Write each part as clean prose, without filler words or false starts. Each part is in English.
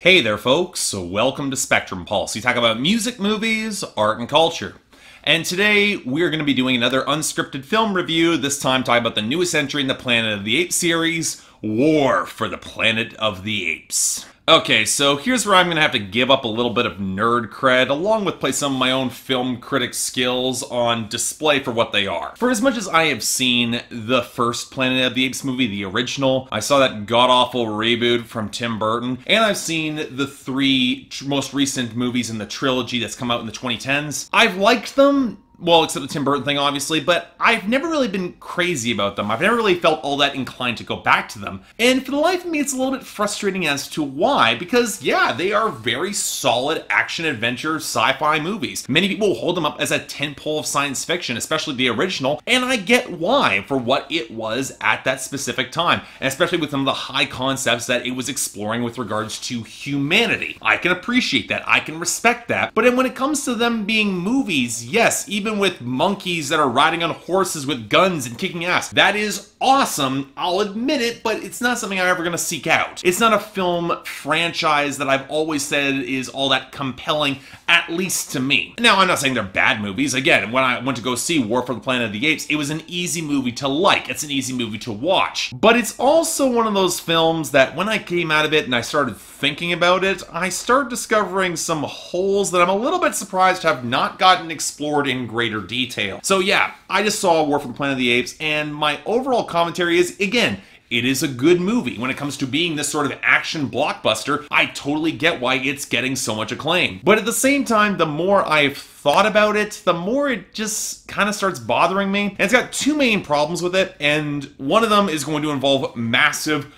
Hey there, folks. So welcome to Spectrum Pulse. We talk about music, movies, art, and culture. And today we're going to be doing another unscripted film review, this time talking about the newest entry in the Planet of the Apes series, War for the Planet of the Apes. Okay, so here's where I'm going to have to give up a little bit of nerd cred, along with place some of my own film critic skills on display for what they are. For as much as I have seen the first Planet of the Apes movie, the original, I saw that god-awful reboot from Tim Burton, and I've seen the three most recent movies in the trilogy that's come out in the 2010s. I've liked them. Well, except the Tim Burton thing, obviously, but I've never really been crazy about them. I've never really felt all that inclined to go back to them. And for the life of me, it's a little bit frustrating as to why, because, yeah, they are very solid action-adventure sci-fi movies. Many people hold them up as a tentpole of science fiction, especially the original, and I get why, for what it was at that specific time, and especially with some of the high concepts that it was exploring with regards to humanity. I can appreciate that. I can respect that. But then when it comes to them being movies, yes, even with monkeys that are riding on horses with guns and kicking ass. That is awesome, I'll admit it, but it's not something I'm ever going to seek out. It's not a film franchise that I've always said is all that compelling, at least to me. Now, I'm not saying they're bad movies. Again, when I went to go see War for the Planet of the Apes, it was an easy movie to like. It's an easy movie to watch. But it's also one of those films that when I came out of it and I started thinking about it, I started discovering some holes that I'm a little bit surprised have not gotten explored in greater detail. So yeah, I just saw War for the Planet of the Apes, and my overall commentary is, again, it is a good movie. When it comes to being this sort of action blockbuster, I totally get why it's getting so much acclaim. But at the same time, the more I've thought about it, the more it just kind of starts bothering me. And it's got two main problems with it, and one of them is going to involve massive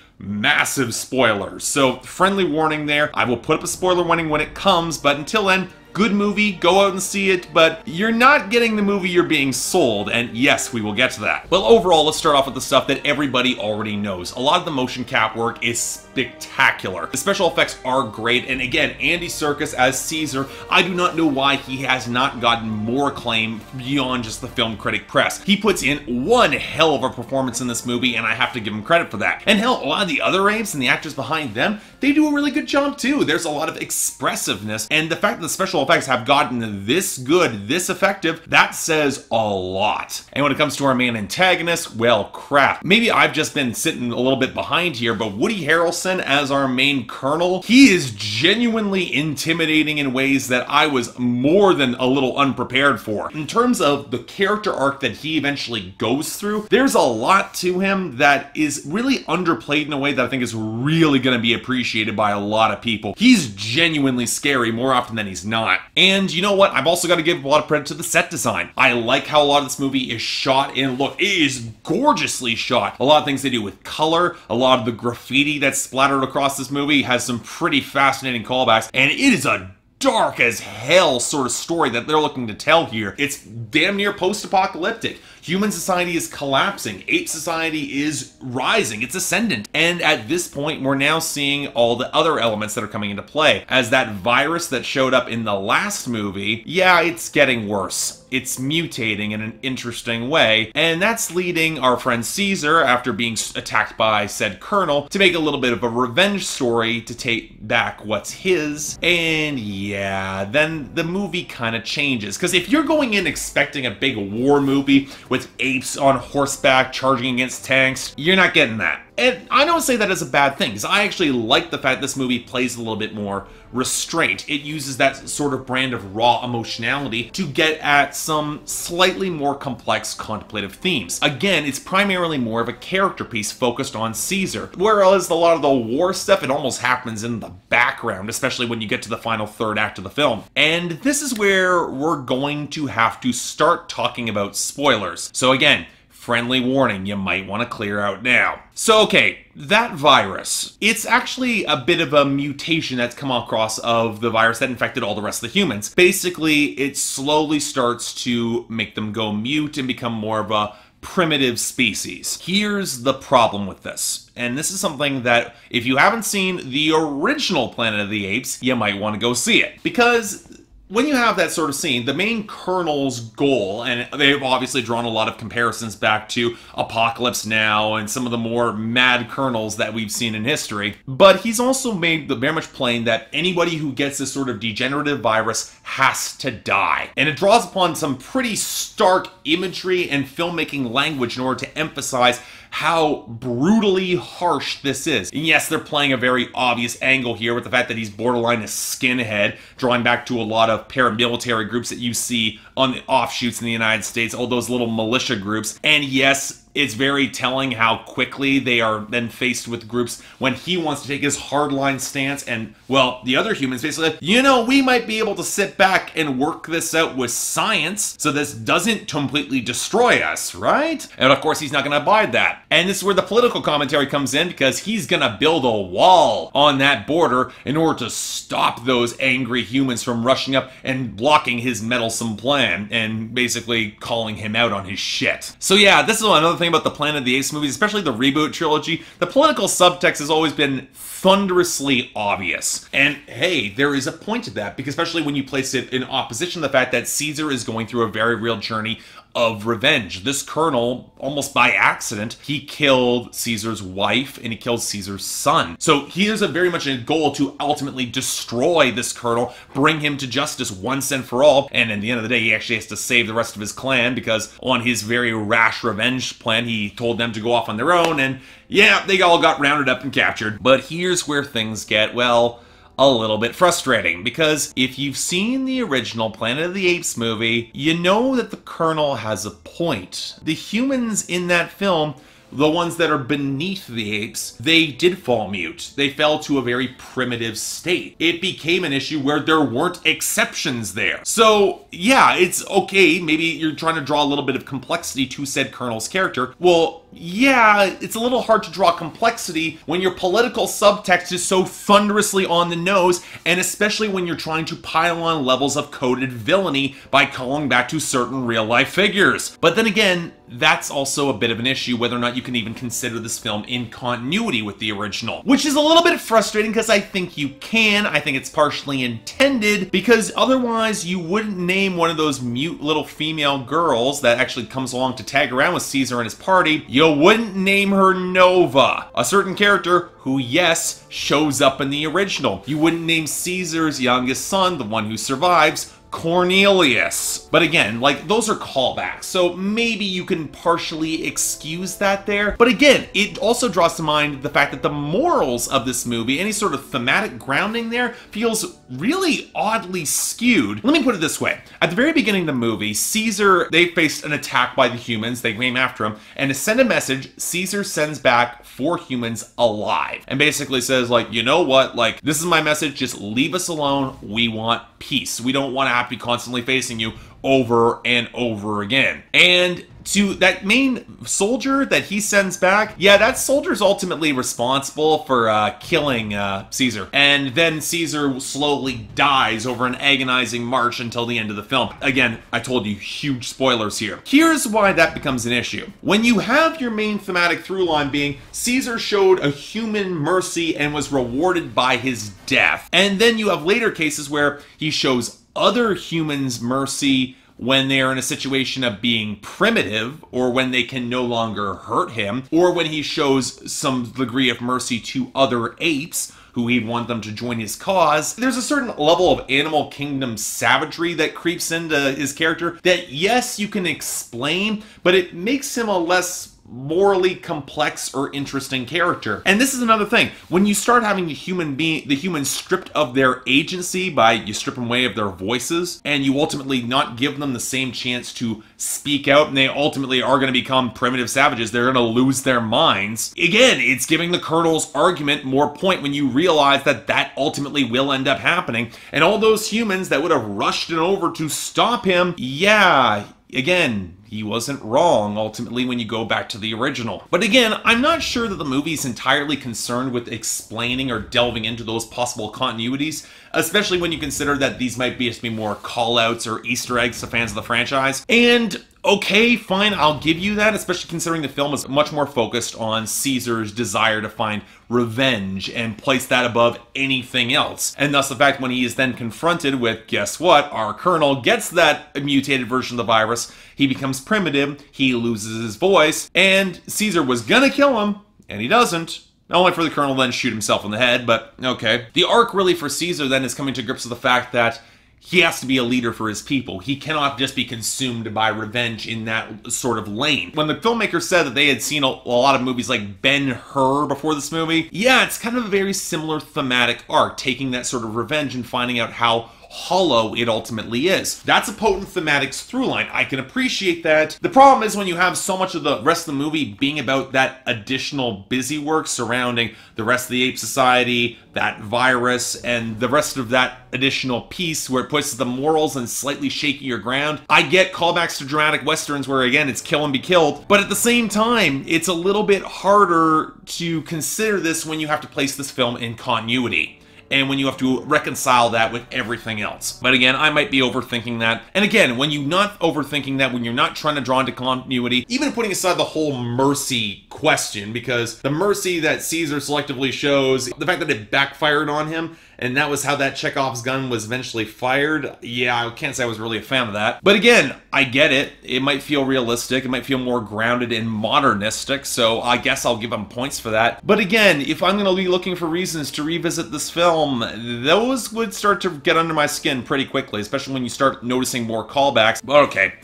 spoilers. So friendly warning there. I will put up a spoiler warning when it comes, but until then, good movie, go out and see it, but you're not getting the movie you're being sold, and yes, we will get to that. Well, overall, let's start off with the stuff that everybody already knows. A lot of the motion cap work is spectacular. The special effects are great, and again, Andy Serkis as Caesar, I do not know why he has not gotten more acclaim beyond just the film critic press. He puts in one hell of a performance in this movie, and I have to give him credit for that. And hell, a lot of the other apes and the actors behind them, they do a really good job too. There's a lot of expressiveness, and the fact that the special effects have gotten this good, this effective, that says a lot. And when it comes to our main antagonist, well, crap. Maybe I've just been sitting a little bit behind here, but Woody Harrelson as our main colonel, he is genuinely intimidating in ways that I was more than a little unprepared for. In terms of the character arc that he eventually goes through, there's a lot to him that is really underplayed in a way that I think is really going to be appreciated by a lot of people. He's genuinely scary more often than he's not. And you know what? I've also got to give a lot of credit to the set design. I like how a lot of this movie is shot, and look, it is gorgeously shot. A lot of things they do with color, a lot of the graffiti that's splattered across this movie has some pretty fascinating callbacks, and it is a dark as hell sort of story that they're looking to tell here. It's damn near post-apocalyptic. Human society is collapsing. Ape society is rising. It's ascendant. And at this point, we're now seeing all the other elements that are coming into play. As that virus that showed up in the last movie, yeah, it's getting worse. It's mutating in an interesting way, and that's leading our friend Caesar, after being attacked by said colonel, to make a little bit of a revenge story to take back what's his. And yeah, then the movie kind of changes, because if you're going in expecting a big war movie with apes on horseback charging against tanks, you're not getting that. And I don't say that as a bad thing, because I actually like the fact this movie plays a little bit more restraint. It uses that sort of brand of raw emotionality to get at some slightly more complex contemplative themes. Again, it's primarily more of a character piece focused on Caesar, whereas a lot of the war stuff, it almost happens in the background, especially when you get to the final third act of the film. And this is where we're going to have to start talking about spoilers. So again, friendly warning, you might want to clear out now. So okay, that virus, it's actually a bit of a mutation that's come across of the virus that infected all the rest of the humans. Basically, it slowly starts to make them go mute and become more of a primitive species. Here's the problem with this, and this is something that if you haven't seen the original Planet of the Apes, you might want to go see it. Because when you have that sort of scene, the main Colonel's goal, and they've obviously drawn a lot of comparisons back to Apocalypse Now and some of the more mad Colonels that we've seen in history, but he's also made very much plain that anybody who gets this sort of degenerative virus has to die. And it draws upon some pretty stark imagery and filmmaking language in order to emphasize how brutally harsh this is. And yes, they're playing a very obvious angle here with the fact that he's borderline a skinhead, drawing back to a lot of paramilitary groups that you see on the offshoots in the United States, all those little militia groups. And yes, it's very telling how quickly they are then faced with groups when he wants to take his hardline stance, and, well, the other humans basically, you know, we might be able to sit back and work this out with science so this doesn't completely destroy us, right? And of course, he's not going to abide that. And this is where the political commentary comes in, because he's going to build a wall on that border in order to stop those angry humans from rushing up and blocking his meddlesome plan and basically calling him out on his shit. So yeah, this is another thing about the Planet of the Apes movies, especially the reboot trilogy. The political subtext has always been thunderously obvious. And hey, there is a point to that, because especially when you place it in opposition to the fact that Caesar is going through a very real journey of revenge. This colonel, almost by accident, he killed Caesar's wife and he killed Caesar's son. So here's a very much a goal to ultimately destroy this colonel, bring him to justice once and for all, and at the end of the day, he actually has to save the rest of his clan, because on his very rash revenge plan, he told them to go off on their own, and yeah, they all got rounded up and captured. But here's where things get, well, a little bit frustrating, because if you've seen the original Planet of the Apes movie, you know that the Colonel has a point. The humans in that film, the ones that are beneath the apes, they did fall mute. They fell to a very primitive state. It became an issue where there weren't exceptions there. So yeah, it's okay, maybe you're trying to draw a little bit of complexity to said Colonel's character. Well, yeah, it's a little hard to draw complexity when your political subtext is so thunderously on the nose, and especially when you're trying to pile on levels of coded villainy by calling back to certain real-life figures. But then again, that's also a bit of an issue whether or not you can even consider this film in continuity with the original. Which is a little bit frustrating, because I think you can. I think it's partially intended, because otherwise you wouldn't name one of those mute little female girls that actually comes along to tag around with Caesar and his party, you wouldn't name her Nova, a certain character who, yes, shows up in the original. You wouldn't name Caesar's youngest son, the one who survives, Cornelius. But again, like, those are callbacks, so maybe you can partially excuse that there. But again, it also draws to mind the fact that the morals of this movie, any sort of thematic grounding there, feels really oddly skewed. Let me put it this way. At the very beginning of the movie, Caesar, they faced an attack by the humans, they came after him, and to send a message, Caesar sends back 4 humans alive. And basically says, like, you know what, like, this is my message, just leave us alone, we want peace. We don't want to have to be constantly facing you over and over again. And to that main soldier that he sends back, yeah, that soldier's ultimately responsible for killing Caesar. And then Caesar slowly dies over an agonizing march until the end of the film. Again, I told you, huge spoilers here. Here's why that becomes an issue. When you have your main thematic through line being Caesar showed a human mercy and was rewarded by his death, and then you have later cases where he shows other humans mercy when they are in a situation of being primitive, or when they can no longer hurt him, or when he shows some degree of mercy to other apes who he'd want them to join his cause. There's a certain level of animal kingdom savagery that creeps into his character that, yes, you can explain, but it makes him a less morally complex or interesting character. And this is another thing. When you start having the humans stripped of their agency by you strip them away of their voices, and you ultimately not give them the same chance to speak out, and they ultimately are going to become primitive savages, they're going to lose their minds. Again, it's giving the Colonel's argument more point when you realize that that ultimately will end up happening. And all those humans that would have rushed it over to stop him, yeah, again, he wasn't wrong, ultimately, when you go back to the original. But again, I'm not sure that the movie's entirely concerned with explaining or delving into those possible continuities, especially when you consider that these might be more call-outs or Easter eggs to fans of the franchise. And okay, fine, I'll give you that, especially considering the film is much more focused on Caesar's desire to find revenge and place that above anything else. And thus the fact when he is then confronted with, guess what, our colonel gets that mutated version of the virus, he becomes primitive, he loses his voice, and Caesar was gonna kill him, and he doesn't. Only for the colonel to then shoot himself in the head, but okay. The arc really for Caesar then is coming to grips with the fact that he has to be a leader for his people. He cannot just be consumed by revenge in that sort of lane. When the filmmakers said that they had seen a lot of movies like Ben-Hur before this movie, yeah, it's kind of a very similar thematic arc, taking that sort of revenge and finding out how hollow it ultimately is. That's a potent thematics through line. I can appreciate that. The problem is when you have so much of the rest of the movie being about that additional busy work surrounding the rest of the ape society, that virus, and the rest of that additional piece where it puts the morals in slightly shakier ground. I get callbacks to dramatic westerns where, again, it's kill and be killed, but at the same time, it's a little bit harder to consider this when you have to place this film in continuity, and when you have to reconcile that with everything else. But again, I might be overthinking that. And again, when you're not overthinking that, when you're not trying to draw into continuity, even putting aside the whole mercy question, because the mercy that Caesar selectively shows, the fact that it backfired on him, and that was how that Chekhov's gun was eventually fired, yeah, I can't say I was really a fan of that. But again, I get it. It might feel realistic. It might feel more grounded and modernistic, so I guess I'll give them points for that. But again, if I'm going to be looking for reasons to revisit this film, those would start to get under my skin pretty quickly, especially when you start noticing more callbacks. But okay.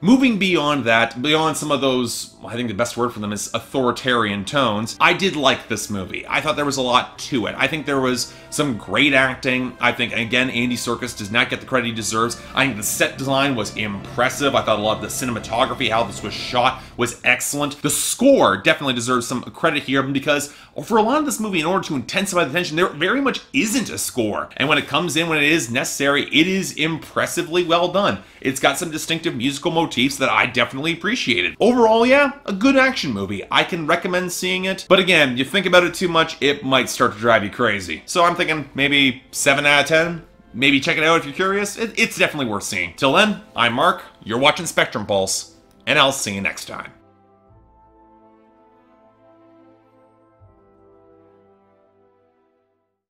Moving beyond that, beyond some of those, I think the best word for them is authoritarian tones, I did like this movie. I thought there was a lot to it. I think there was some great acting. I think, again, Andy Serkis does not get the credit he deserves. I think the set design was impressive. I thought a lot of the cinematography, how this was shot, was excellent. The score definitely deserves some credit here because for a lot of this movie, in order to intensify the tension, there very much isn't a score. And when it comes in, when it is necessary, it is impressively well done. It's got some distinctive musical motifs that I definitely appreciated. Overall, yeah, a good action movie. I can recommend seeing it. But again, you think about it too much, it might start to drive you crazy. So I'm thinking maybe 7 out of 10. Maybe check it out if you're curious. It's definitely worth seeing. Till then, I'm Mark, you're watching Spectrum Pulse, and I'll see you next time.